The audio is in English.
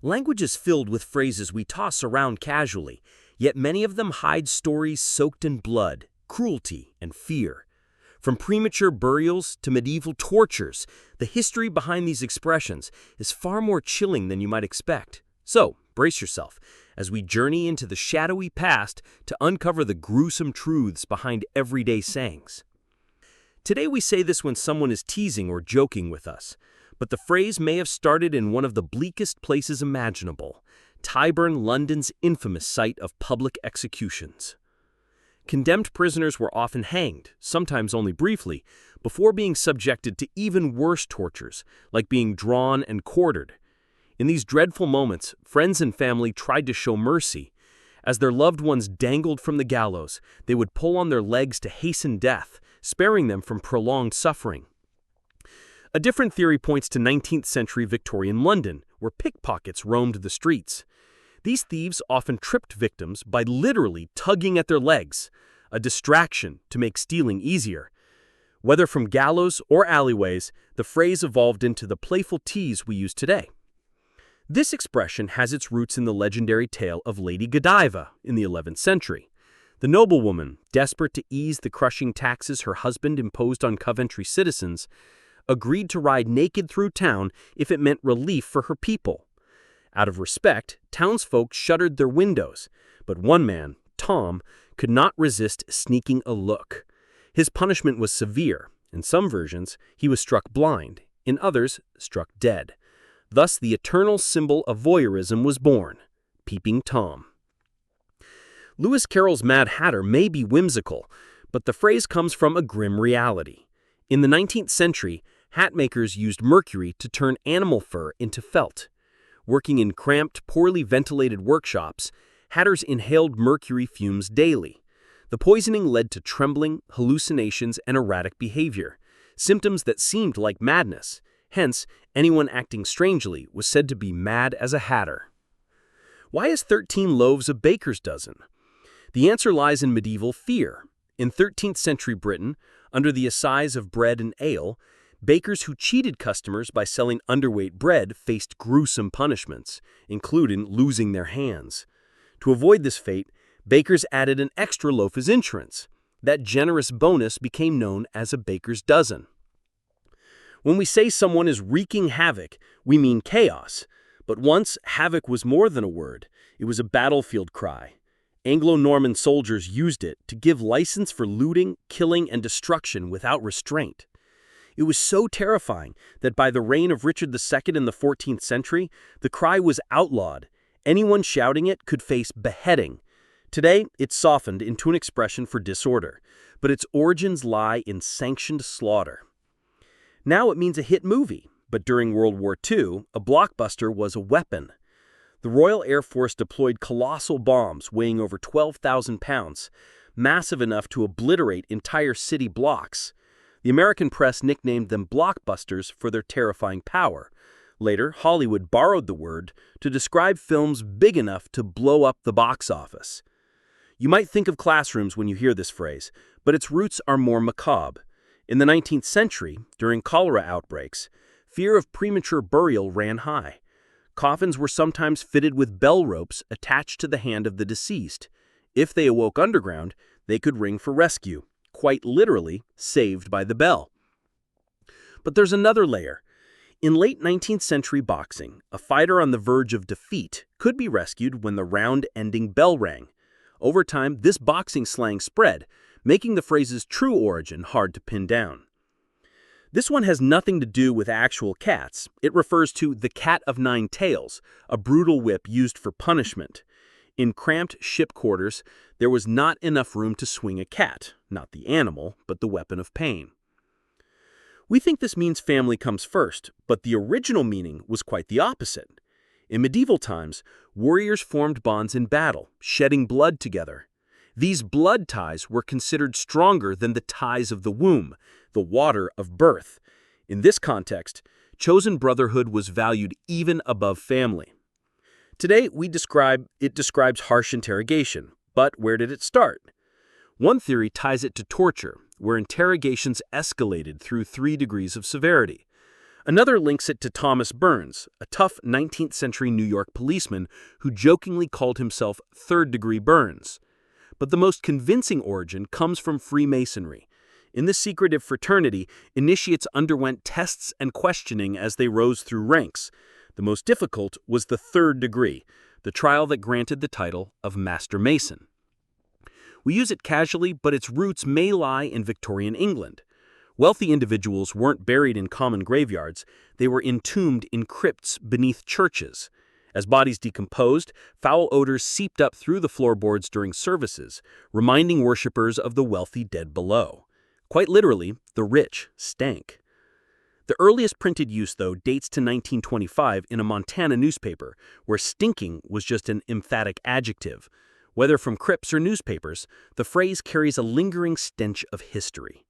Language is filled with phrases we toss around casually, yet many of them hide stories soaked in blood, cruelty, and fear. From premature burials to medieval tortures, the history behind these expressions is far more chilling than you might expect. So, brace yourself as we journey into the shadowy past to uncover the gruesome truths behind everyday sayings. Today we say this when someone is teasing or joking with us, but the phrase may have started in one of the bleakest places imaginable, Tyburn, London's infamous site of public executions. Condemned prisoners were often hanged, sometimes only briefly, before being subjected to even worse tortures, like being drawn and quartered. In these dreadful moments, friends and family tried to show mercy. As their loved ones dangled from the gallows, they would pull on their legs to hasten death, sparing them from prolonged suffering. A different theory points to 19th century Victorian London, where pickpockets roamed the streets. These thieves often tripped victims by literally tugging at their legs, a distraction to make stealing easier. Whether from gallows or alleyways, the phrase evolved into the playful tease we use today. This expression has its roots in the legendary tale of Lady Godiva in the 11th century. The noblewoman, desperate to ease the crushing taxes her husband imposed on Coventry citizens, agreed to ride naked through town if it meant relief for her people. Out of respect, townsfolk shuttered their windows, but one man, Tom, could not resist sneaking a look. His punishment was severe. In some versions, he was struck blind, in others, struck dead. Thus, the eternal symbol of voyeurism was born, Peeping Tom. Lewis Carroll's Mad Hatter may be whimsical, but the phrase comes from a grim reality. In the 19th century, hat makers used mercury to turn animal fur into felt. Working in cramped, poorly ventilated workshops, hatters inhaled mercury fumes daily. The poisoning led to trembling, hallucinations, and erratic behavior, symptoms that seemed like madness. Hence, anyone acting strangely was said to be mad as a hatter. Why is 13 loaves a baker's dozen? The answer lies in medieval fear. In 13th century Britain, under the assize of bread and ale, bakers who cheated customers by selling underweight bread faced gruesome punishments, including losing their hands. To avoid this fate, bakers added an extra loaf as insurance. That generous bonus became known as a baker's dozen. When we say someone is wreaking havoc, we mean chaos. But once, havoc was more than a word. It was a battlefield cry. Anglo-Norman soldiers used it to give license for looting, killing, and destruction without restraint. It was so terrifying that by the reign of Richard II in the 14th century, the cry was outlawed. Anyone shouting it could face beheading. Today, it's softened into an expression for disorder, but its origins lie in sanctioned slaughter. Now it means a hit movie, but during World War II, a blockbuster was a weapon. The Royal Air Force deployed colossal bombs weighing over 12,000 pounds, massive enough to obliterate entire city blocks. The American press nicknamed them blockbusters for their terrifying power. Later, Hollywood borrowed the word to describe films big enough to blow up the box office. You might think of classrooms when you hear this phrase, but its roots are more macabre. In the 19th century, during cholera outbreaks, fear of premature burial ran high. Coffins were sometimes fitted with bell ropes attached to the hand of the deceased. If they awoke underground, they could ring for rescue, quite literally saved by the bell. But there's another layer. In late 19th century boxing, a fighter on the verge of defeat could be rescued when the round-ending bell rang. Over time, this boxing slang spread, making the phrase's true origin hard to pin down. This one has nothing to do with actual cats. It refers to the cat of nine tails, a brutal whip used for punishment. In cramped ship quarters, there was not enough room to swing a cat, not the animal, but the weapon of pain. We think this means family comes first, but the original meaning was quite the opposite. In medieval times, warriors formed bonds in battle, shedding blood together. These blood ties were considered stronger than the ties of the womb, the water of birth. In this context, chosen brotherhood was valued even above family. Today, it describes harsh interrogation, but where did it start? One theory ties it to torture, where interrogations escalated through 3 degrees of severity. Another links it to Thomas Burns, a tough 19th-century New York policeman who jokingly called himself third-degree Burns. But the most convincing origin comes from Freemasonry. In this secretive fraternity, initiates underwent tests and questioning as they rose through ranks. The most difficult was the third degree, the trial that granted the title of Master Mason. We use it casually, but its roots may lie in Victorian England. Wealthy individuals weren't buried in common graveyards, they were entombed in crypts beneath churches. As bodies decomposed, foul odors seeped up through the floorboards during services, reminding worshippers of the wealthy dead below. Quite literally, the rich stank. The earliest printed use, though, dates to 1925 in a Montana newspaper, where stinking was just an emphatic adjective. Whether from crypts or newspapers, the phrase carries a lingering stench of history.